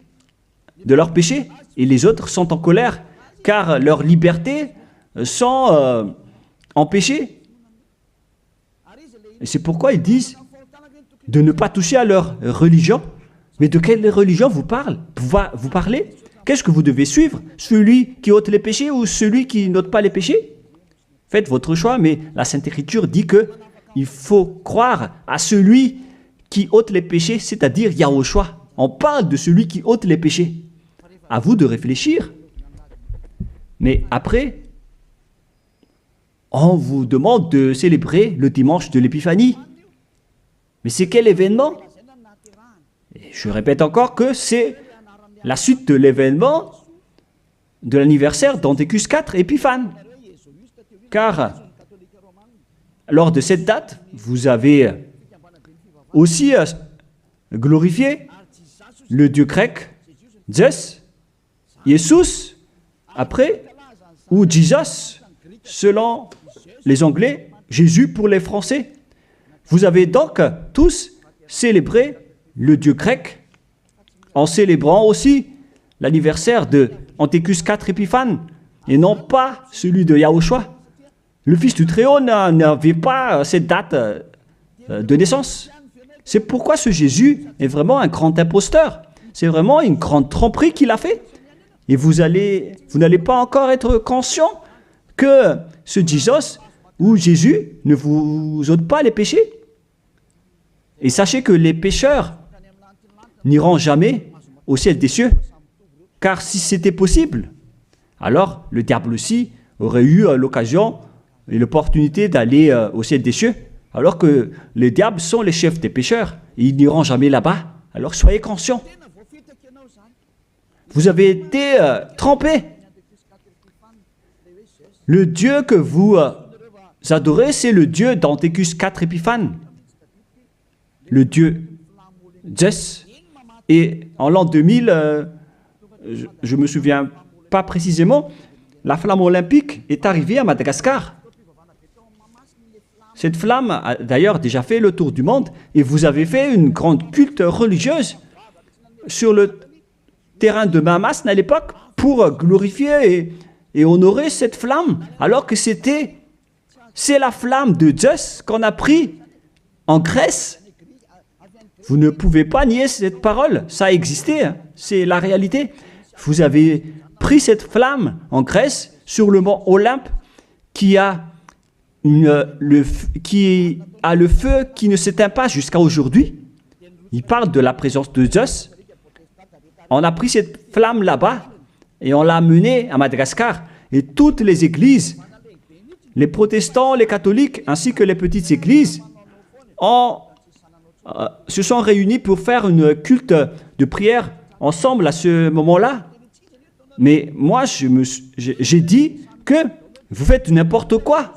de leurs péchés. Et les autres sont en colère, car leur liberté sont empêchées. Et c'est pourquoi ils disent de ne pas toucher à leur religion. Mais de quelle religion vous parlez? Qu'est-ce que vous devez suivre? Celui qui ôte les péchés ou celui qui n'ôte pas les péchés? Faites votre choix, mais la Sainte Écriture dit que il faut croire à celui qui ôte les péchés, c'est-à-dire Yahushua. On parle de celui qui ôte les péchés. À vous de réfléchir. Mais après, on vous demande de célébrer le dimanche de l'Épiphanie. Mais c'est quel événement? Et je répète encore que c'est la suite de l'événement de l'anniversaire d'Antiochus IV Épiphane. Car lors de cette date, vous avez aussi glorifié le dieu grec Zeus, Jesus, après, ou Jesus, selon les Anglais, Jésus pour les Français. Vous avez donc tous célébré le dieu grec en célébrant aussi l'anniversaire de Antiochus IV Épiphane et non pas celui de Yahushua. Le Fils du Très-Haut n'avait pas cette date de naissance. C'est pourquoi ce Jésus est vraiment un grand imposteur. C'est vraiment une grande tromperie qu'il a fait. Et vous n'allez pas encore être conscient que ce Jesus ou Jésus ne vous ôte pas les péchés. Et sachez que les pécheurs n'iront jamais au ciel des cieux. Car si c'était possible, alors le diable aussi aurait eu l'occasion et l'opportunité d'aller au ciel des cieux, alors que les diables sont les chefs des pécheurs. Et ils n'iront jamais là-bas. Alors soyez conscients. Vous avez été trompés. Le Dieu que vous adorez, c'est le Dieu d'Antiochus IV Épiphane. Le Dieu Zeus. Et en l'an 2000, je ne me souviens pas précisément, la flamme olympique est arrivée à Madagascar. Cette flamme a d'ailleurs déjà fait le tour du monde et vous avez fait une grande culte religieuse sur le terrain de Mahamasne à l'époque pour glorifier et honorer cette flamme, alors que c'est la flamme de Zeus qu'on a pris en Grèce. Vous ne pouvez pas nier cette parole, ça a existé, hein. C'est la réalité. Vous avez pris cette flamme en Grèce sur le mont Olympe qui a le feu qui ne s'éteint pas jusqu'à aujourd'hui. Il parle de la présence de Zeus. On a pris cette flamme là-bas et on l'a amenée à Madagascar. Et toutes les églises, les protestants, les catholiques, ainsi que les petites églises, se sont réunis pour faire une culte de prière ensemble à ce moment-là. Mais moi, j'ai dit que vous faites n'importe quoi.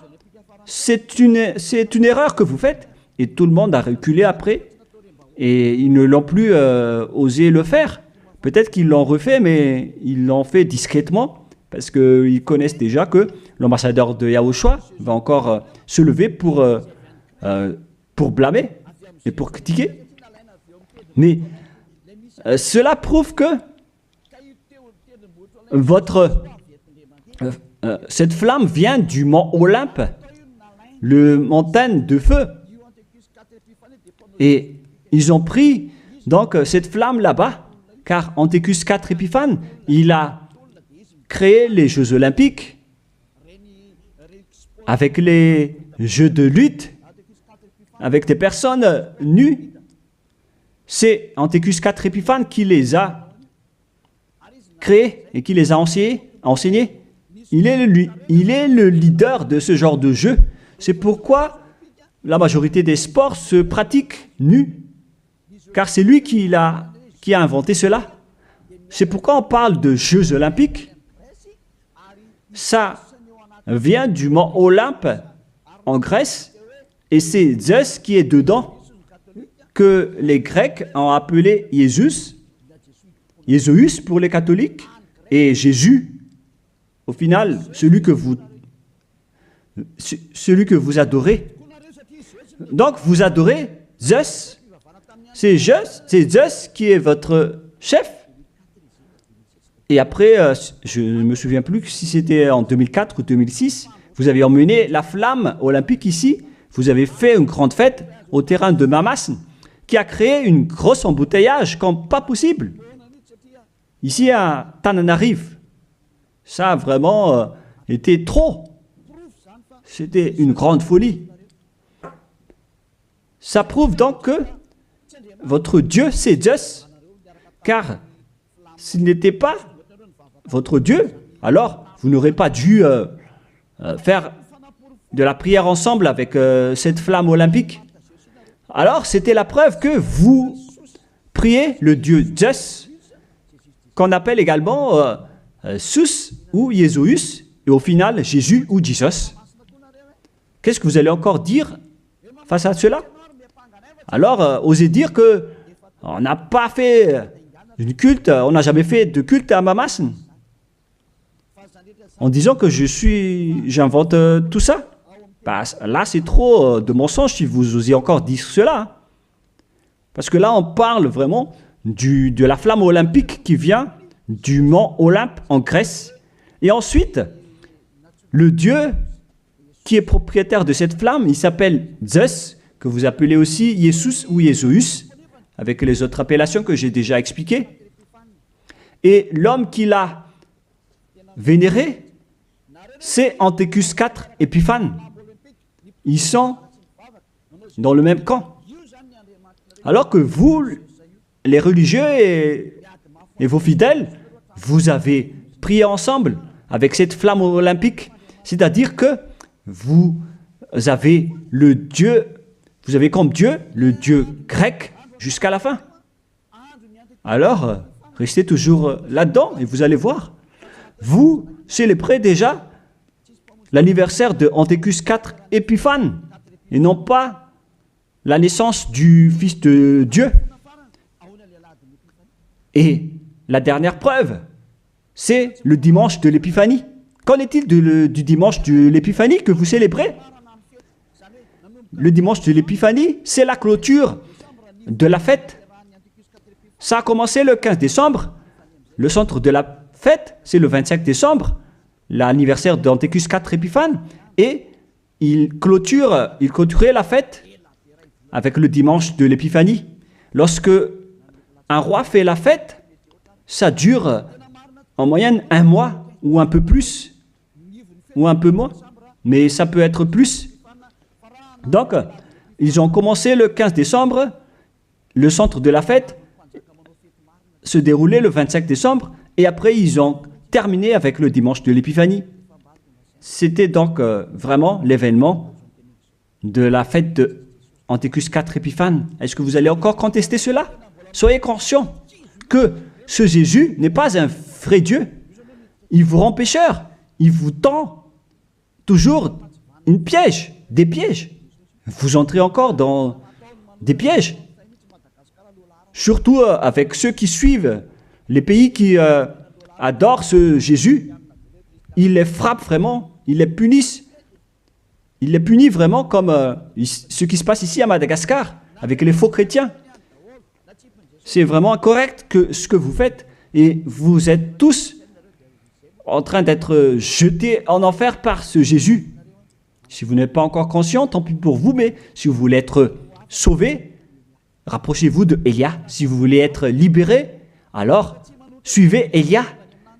C'est une erreur que vous faites. Et tout le monde a reculé après. Et ils ne l'ont plus osé le faire. Peut-être qu'ils l'ont refait, mais ils l'ont fait discrètement. Parce qu'ils connaissent déjà que l'ambassadeur de Yahushua va encore se lever pour blâmer et pour critiquer. Mais cela prouve que cette flamme vient du mont Olympe, le montagne de feu. Et ils ont pris donc cette flamme là-bas, car Antiochus IV Épiphane, il a créé les Jeux Olympiques avec les jeux de lutte, avec des personnes nues. C'est Antiochus IV Épiphane qui les a créés et qui les a enseignés. Il est le leader de ce genre de jeu. C'est pourquoi la majorité des sports se pratiquent nus, car c'est lui qui a inventé cela. C'est pourquoi on parle de Jeux olympiques. Ça vient du mont Olympe en Grèce, et c'est Zeus qui est dedans, que les Grecs ont appelé Jésus, Jésus pour les catholiques, et Jésus, au final, celui que vous adorez. Donc, vous adorez Zeus. C'est Zeus qui est votre chef. Et après, je ne me souviens plus si c'était en 2004 ou 2006, vous avez emmené la flamme olympique ici. Vous avez fait une grande fête au terrain de Mamas, qui a créé une grosse embouteillage comme pas possible. Ici à Tananarive, ça a vraiment été trop. C'était une grande folie. Ça prouve donc que votre Dieu, c'est Zeus. Car s'il n'était pas votre Dieu, alors vous n'aurez pas dû faire de la prière ensemble avec cette flamme olympique. Alors c'était la preuve que vous priez le Dieu Zeus, qu'on appelle également Sus ou Jésus, et au final Jésus ou Jesus. Qu'est-ce que vous allez encore dire face à cela? Alors, osez dire que on n'a pas fait une culte, on n'a jamais fait de culte à Mamas, en disant que j'invente tout ça. Bah, là, c'est trop de mensonges si vous osez encore dire cela. Parce que là, on parle vraiment de la flamme olympique qui vient du mont Olympe en Grèce. Et ensuite, le Dieu qui est propriétaire de cette flamme, il s'appelle Zeus, que vous appelez aussi Jesus ou Jésus, avec les autres appellations que j'ai déjà expliquées. Et l'homme qui l'a vénéré, c'est Antiochus IV Épiphane. Ils sont dans le même camp. Alors que vous, les religieux et vos fidèles, vous avez prié ensemble avec cette flamme olympique. C'est-à-dire que vous avez le Dieu, vous avez comme Dieu le Dieu grec jusqu'à la fin. Alors, restez toujours là-dedans et vous allez voir. Vous célébrez déjà l'anniversaire de Antiochus IV Épiphane et non pas la naissance du Fils de Dieu. Et la dernière preuve, c'est le dimanche de l'Épiphanie. Qu'en est-il du dimanche de l'Épiphanie que vous célébrez? Le dimanche de l'Épiphanie, c'est la clôture de la fête. Ça a commencé le 15 décembre. Le centre de la fête, c'est le 25 décembre, l'anniversaire d'Antiochus IV Épiphane. Et il clôturait la fête avec le dimanche de l'Épiphanie. Lorsque un roi fait la fête, ça dure en moyenne 1 mois ou un peu plus, ou un peu moins, mais ça peut être plus. Donc, ils ont commencé le 15 décembre, le centre de la fête se déroulait le 25 décembre, et après ils ont terminé avec le dimanche de l'Épiphanie. C'était donc vraiment l'événement de la fête de Antiochus IV Épiphane. Est-ce que vous allez encore contester cela? Soyez conscients que ce Jésus n'est pas un vrai Dieu. Il vous rend pécheur. Il vous tend toujours des pièges. Vous entrez encore dans des pièges. Surtout avec ceux qui suivent les pays qui adorent ce Jésus. Il les frappe vraiment, il les punit. Il les punit vraiment comme ce qui se passe ici à Madagascar, avec les faux chrétiens. C'est vraiment incorrect ce que vous faites, et vous êtes tous en train d'être jetés en enfer par ce Jésus. Si vous n'êtes pas encore conscient, tant pis pour vous, mais si vous voulez être sauvé, rapprochez-vous de Élia. Si vous voulez être libéré, alors suivez Élia.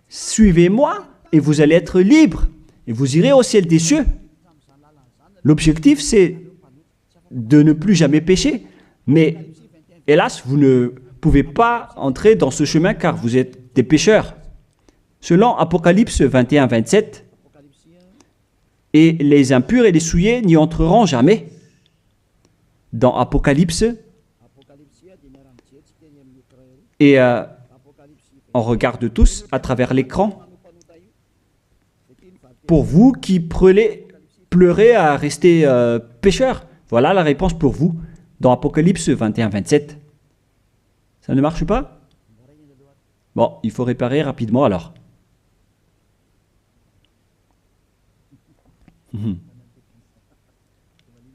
Suivez-moi et vous allez être libre. Et vous irez au ciel des cieux. L'objectif, c'est de ne plus jamais pécher. Mais hélas, vous ne pouvez pas entrer dans ce chemin car vous êtes des pécheurs. Selon Apocalypse 21-27, et les impurs et les souillés n'y entreront jamais. dans Apocalypse. Et on regarde tous à travers l'écran. Pour vous qui pleurez à rester pécheurs, voilà la réponse pour vous dans Apocalypse 21-27. Ça ne marche pas? Bon, il faut réparer rapidement alors.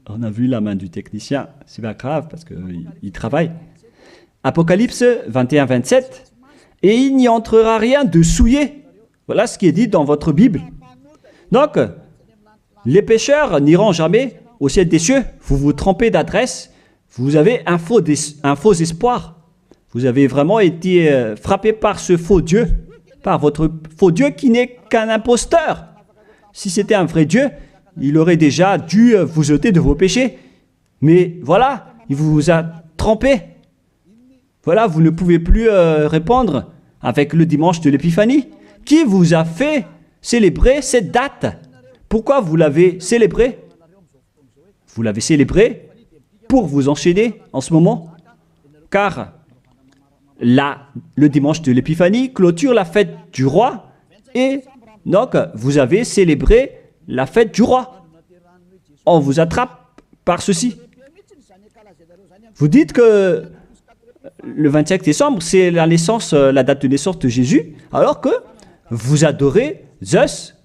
On a vu la main du technicien, c'est pas grave parce qu'il travaille. Apocalypse 21-27. Et il n'y entrera rien de souillé. Voilà ce qui est dit dans votre Bible. Donc, les pécheurs n'iront jamais au ciel des cieux. Vous vous trompez d'adresse. Vous avez un faux espoir. Vous avez vraiment été frappé par ce faux Dieu, par votre faux Dieu qui n'est qu'un imposteur. Si c'était un vrai Dieu, il aurait déjà dû vous ôter de vos péchés. Mais voilà, il vous a trompé. Voilà, vous ne pouvez plus répondre avec le dimanche de l'Épiphanie. Qui vous a fait célébrer cette date? Pourquoi vous l'avez célébrée? Vous l'avez célébrée pour vous enchaîner en ce moment. Car là, le dimanche de l'Épiphanie clôture la fête du roi. Et donc, vous avez célébré la fête du roi. On vous attrape par ceci. Vous dites que le 25 décembre, c'est la date de naissance de Jésus, alors que vous adorez Zeus,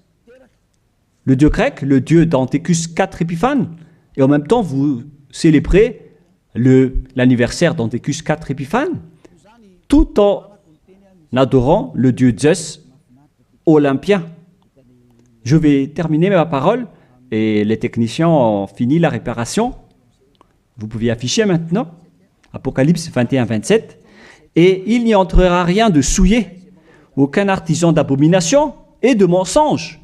le dieu grec, le dieu d'Anthécus 4 Épiphanes, et en même temps, vous célébrez l'anniversaire d'Anthécus 4 Épiphanes, tout en adorant le dieu Zeus olympien. Je vais terminer ma parole, et les techniciens ont fini la réparation. Vous pouvez afficher maintenant. Apocalypse 21-27. Et il n'y entrera rien de souillé, aucun artisan d'abomination et de mensonge,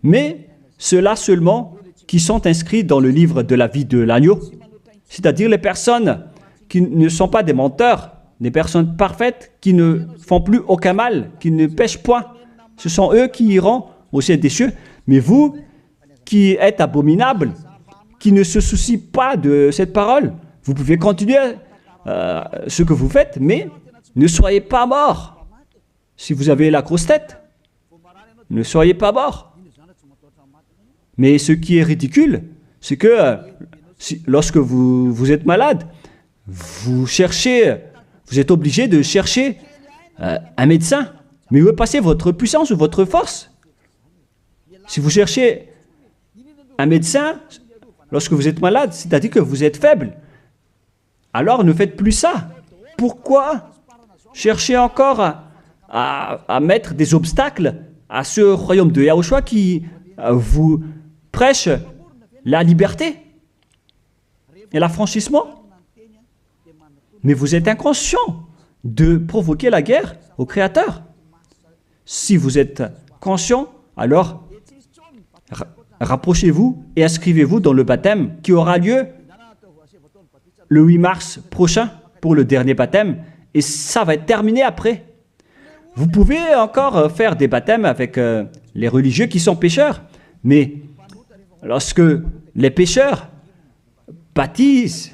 mais ceux-là seulement qui sont inscrits dans le livre de la vie de l'agneau, c'est-à-dire les personnes qui ne sont pas des menteurs, des personnes parfaites qui ne font plus aucun mal, qui ne pêchent point. Ce sont eux qui iront au ciel des cieux. Mais vous, qui êtes abominables, qui ne se soucient pas de cette parole, vous pouvez continuer ce que vous faites, mais ne soyez pas morts. Si vous avez la grosse tête, ne soyez pas morts. Mais ce qui est ridicule, c'est que lorsque vous êtes malade, vous êtes obligé de chercher un médecin. Mais où est passée votre puissance ou votre force? Si vous cherchez un médecin lorsque vous êtes malade, c'est-à-dire que vous êtes faible. Alors ne faites plus ça. Pourquoi chercher encore à mettre des obstacles à ce royaume de Yahushua qui vous prêche la liberté et l'affranchissement? Mais vous êtes inconscient de provoquer la guerre au Créateur. Si vous êtes conscient, alors rapprochez-vous et inscrivez-vous dans le baptême qui aura lieu le 8 mars prochain pour le dernier baptême, et ça va être terminé après. Vous pouvez encore faire des baptêmes avec les religieux qui sont pécheurs, mais lorsque les pécheurs baptisent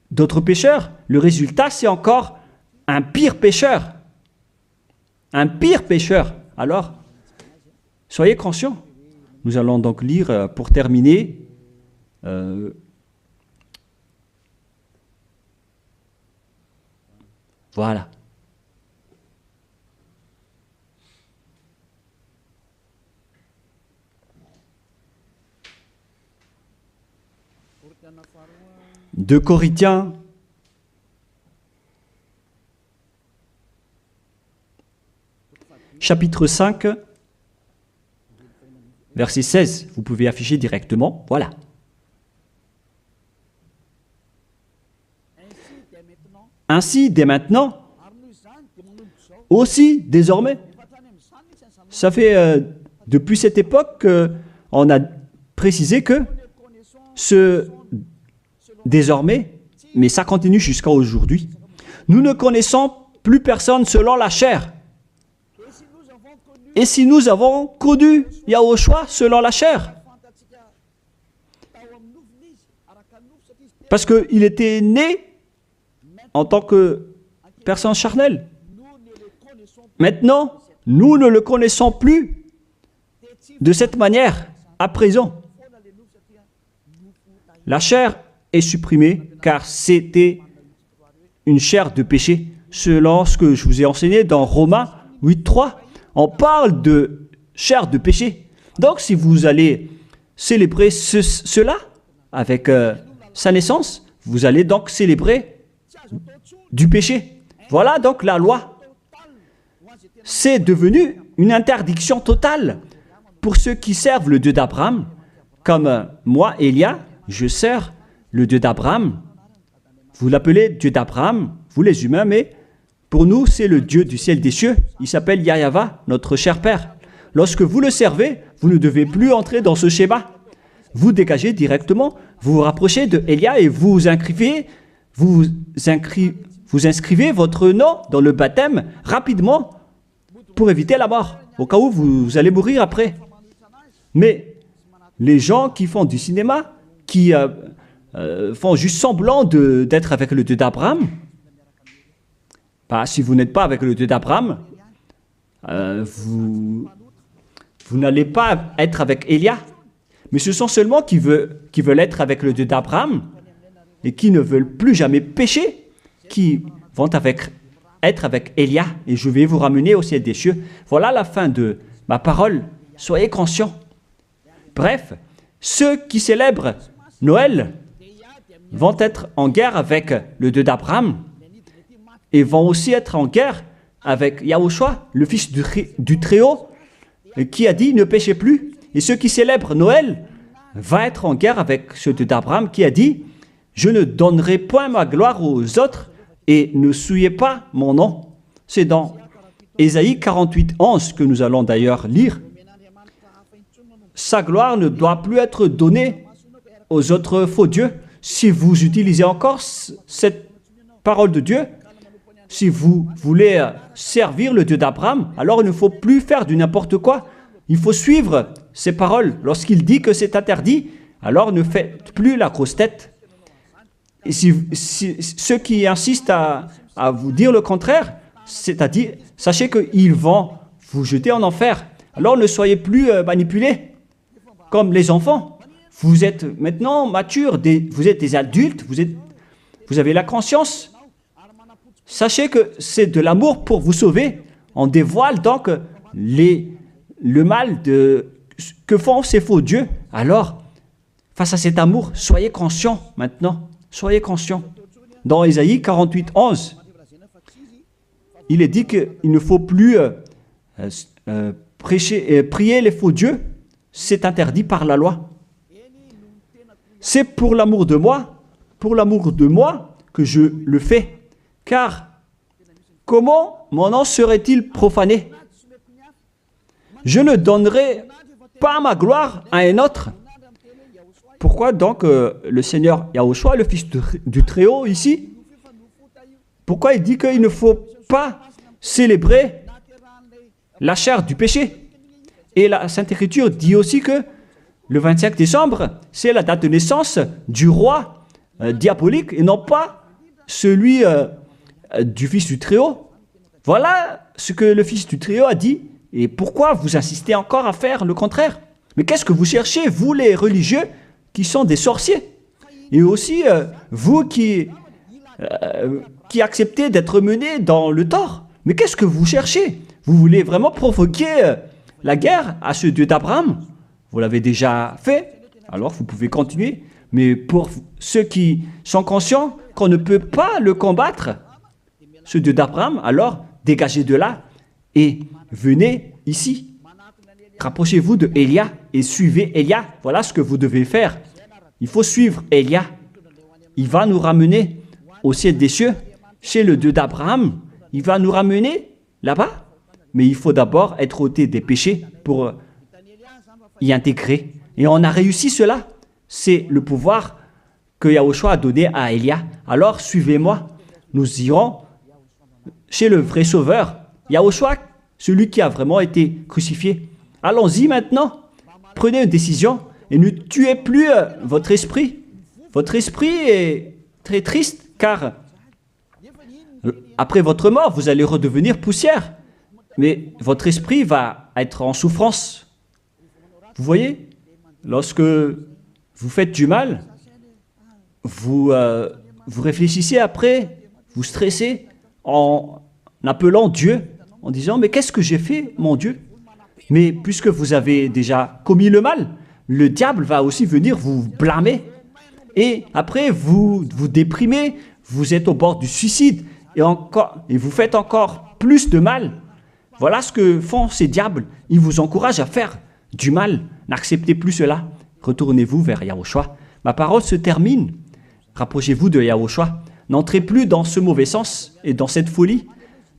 d'autres pécheurs, le résultat c'est encore un pire pécheur. Un pire pécheur. Alors, soyez conscients. Nous allons donc lire pour terminer voilà. De Corinthiens, chapitre 5, verset 16. Vous pouvez afficher directement. Voilà. Ainsi, dès maintenant, aussi désormais, ça fait depuis cette époque qu'on a précisé que ce désormais, mais ça continue jusqu'à aujourd'hui, nous ne connaissons plus personne selon la chair. Et si nous avons connu Yahushua selon la chair, Parce qu'il était né en tant que personne charnelle. Maintenant, nous ne le connaissons plus de cette manière à présent. La chair est supprimée car c'était une chair de péché. Selon ce que je vous ai enseigné dans Romains 8.3, on parle de chair de péché. Donc si vous allez célébrer cela avec sa naissance, vous allez donc célébrer du péché. Voilà donc la loi. C'est devenu une interdiction totale pour ceux qui servent le Dieu d'Abraham. Comme moi, Élia, je sers le Dieu d'Abraham. Vous l'appelez Dieu d'Abraham, vous les humains, mais pour nous, c'est le Dieu du ciel des cieux. Il s'appelle Yahweh, notre cher Père. Lorsque vous le servez, vous ne devez plus entrer dans ce schéma. Vous dégagez directement, vous vous rapprochez de Élia et vous inscrivez votre nom dans le baptême rapidement pour éviter la mort, au cas où vous allez mourir après. Mais les gens qui font du cinéma, qui font juste semblant d'être avec le Dieu d'Abraham, si vous n'êtes pas avec le Dieu d'Abraham, vous n'allez pas être avec Élia. Mais ce sont seulement qui veulent être avec le Dieu d'Abraham et qui ne veulent plus jamais pécher, qui vont être avec Élia. Et je vais vous ramener au ciel des cieux. Voilà la fin de ma parole. Soyez conscients. Bref, ceux qui célèbrent Noël vont être en guerre avec le Dieu d'Abraham et vont aussi être en guerre avec Yahushua, le fils du Très-Haut, qui a dit « ne péchez plus ». Et ceux qui célèbrent Noël vont être en guerre avec ce Dieu d'Abraham qui a dit « je ne donnerai point ma gloire aux autres et ne souillez pas mon nom ». C'est dans Ésaïe 48:11 que nous allons d'ailleurs lire. Sa gloire ne doit plus être donnée aux autres faux dieux. Si vous utilisez encore cette parole de Dieu, si vous voulez servir le Dieu d'Abraham, alors il ne faut plus faire du n'importe quoi. Il faut suivre ses paroles. Lorsqu'il dit que c'est interdit, alors ne faites plus la grosse tête. Et si ceux qui insistent à vous dire le contraire, c'est-à-dire, sachez qu'ils vont vous jeter en enfer. Alors ne soyez plus manipulés comme les enfants. Vous êtes maintenant matures, vous êtes des adultes, vous avez la conscience. Sachez que c'est de l'amour pour vous sauver. On dévoile donc le mal que font ces faux dieux. Alors, face à cet amour, soyez conscients maintenant. Soyez conscients. Dans Ésaïe 48:11, il est dit qu'il ne faut plus prier les faux dieux. C'est interdit par la loi. C'est pour l'amour de moi que je le fais. Car comment mon nom serait-il profané? Je ne donnerai pas ma gloire à un autre. Pourquoi donc le Seigneur Yahushua, le Fils du Très-Haut ici, pourquoi il dit qu'il ne faut pas célébrer la chair du péché? Et la Sainte Écriture dit aussi que le 25 décembre, c'est la date de naissance du roi diabolique et non pas celui du Fils du Très-Haut. Voilà ce que le Fils du Très-Haut a dit. Et pourquoi vous insistez encore à faire le contraire? Mais qu'est-ce que vous cherchez, vous les religieux qui sont des sorciers? Et aussi, vous qui acceptez d'être menés dans le tort. Mais qu'est-ce que vous cherchez? Vous voulez vraiment provoquer la guerre à ce Dieu d'Abraham? Vous l'avez déjà fait, alors vous pouvez continuer. Mais pour ceux qui sont conscients qu'on ne peut pas le combattre, ce Dieu d'Abraham, alors dégagez de là et venez ici. Rapprochez-vous de Élia et suivez Élia. Voilà ce que vous devez faire. Il faut suivre Élia. Il va nous ramener au ciel des cieux, chez le Dieu d'Abraham. Il va nous ramener là-bas. Mais il faut d'abord être ôté des péchés pour y intégrer. Et on a réussi cela. C'est le pouvoir que Yahushua a donné à Élia. Alors suivez-moi. Nous irons chez le vrai Sauveur, Yahushua, celui qui a vraiment été crucifié. Allons-y maintenant. Prenez une décision et ne tuez plus votre esprit. votre esprit est très triste car après votre mort, vous allez redevenir poussière. Mais votre esprit va être en souffrance. Vous voyez, lorsque vous faites du mal, vous réfléchissez après, vous stressez en appelant Dieu, en disant « Mais qu'est-ce que j'ai fait, mon Dieu ?» Mais puisque vous avez déjà commis le mal, le diable va aussi venir vous blâmer. Et après, vous vous déprimez, vous êtes au bord du suicide et vous faites encore plus de mal. Voilà ce que font ces diables. Ils vous encouragent à faire du mal. N'acceptez plus cela. Retournez-vous vers Yahushua. Ma parole se termine. Rapprochez-vous de Yahushua. N'entrez plus dans ce mauvais sens et dans cette folie.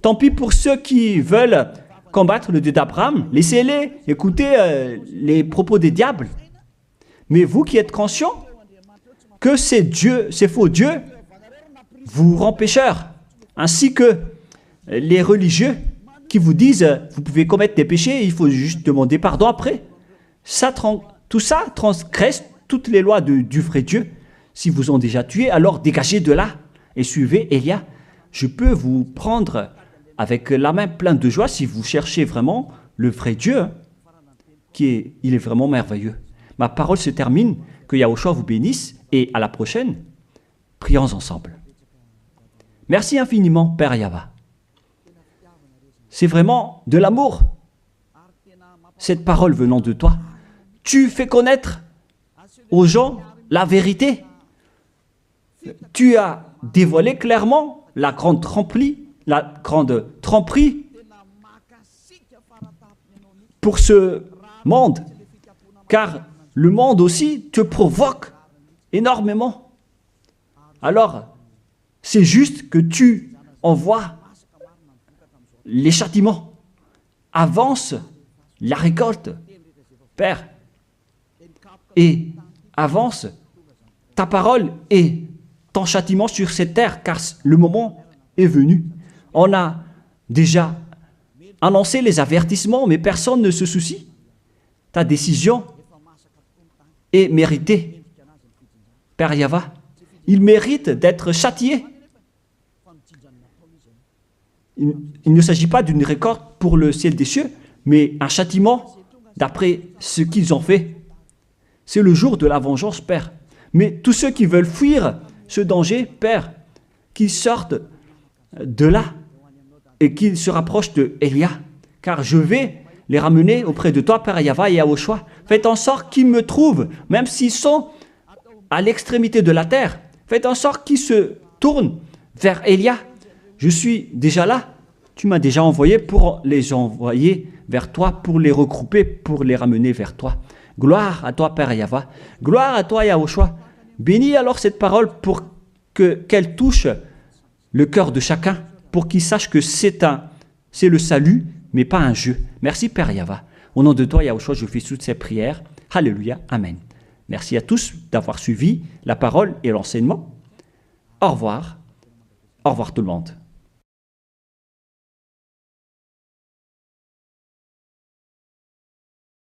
Tant pis pour ceux qui veulent combattre le Dieu d'Abraham. Laissez-les écouter les propos des diables. Mais vous qui êtes conscients que ces faux dieux vous rendent pécheurs, ainsi que les religieux qui vous disent vous pouvez commettre des péchés, il faut juste demander pardon après. Tout ça transgresse toutes les lois du vrai Dieu. Si vous ont déjà tué, alors dégagez de là et suivez Élia. Je peux vous prendre avec la main pleine de joie si vous cherchez vraiment le vrai Dieu, il est vraiment merveilleux. Ma parole se termine, que Yahushua vous bénisse et à la prochaine, prions ensemble. Merci infiniment, Père Yahva. C'est vraiment de l'amour, cette parole venant de toi. Tu fais connaître aux gens la vérité. Tu as dévoilé clairement la grande tromperie pour ce monde, car le monde aussi te provoque énormément. Alors, c'est juste que tu envoies les châtiments. Avance la récolte, Père, et avance ta parole et ton châtiment sur cette terre, car le moment est venu. On a déjà annoncé les avertissements, mais personne ne se soucie. Ta décision est méritée. Père Yahva, il mérite d'être châtié. Il ne s'agit pas d'une récolte pour le ciel des cieux, mais un châtiment d'après ce qu'ils ont fait. C'est le jour de la vengeance, Père. Mais tous ceux qui veulent fuir ce danger, Père, qu'ils sortent de là et qu'ils se rapprochent de Élia, car je vais les ramener auprès de toi, Père Yahva et Yahushua. Faites en sorte qu'ils me trouvent, même s'ils sont à l'extrémité de la terre. Faites en sorte qu'ils se tournent vers Élia. Je suis déjà là. Tu m'as déjà envoyé pour les envoyer vers toi, pour les regrouper, pour les ramener vers toi. Gloire à toi, Père Yahva. Gloire à toi, Yahushua. Bénis alors cette parole pour qu'elle touche le cœur de chacun, pour qu'il sache que c'est le salut, mais pas un jeu. Merci, Père Yahva. Au nom de toi, Yahushua, je fais toutes ces prières. Alléluia. Amen. Merci à tous d'avoir suivi la parole et l'enseignement. Au revoir. Au revoir tout le monde.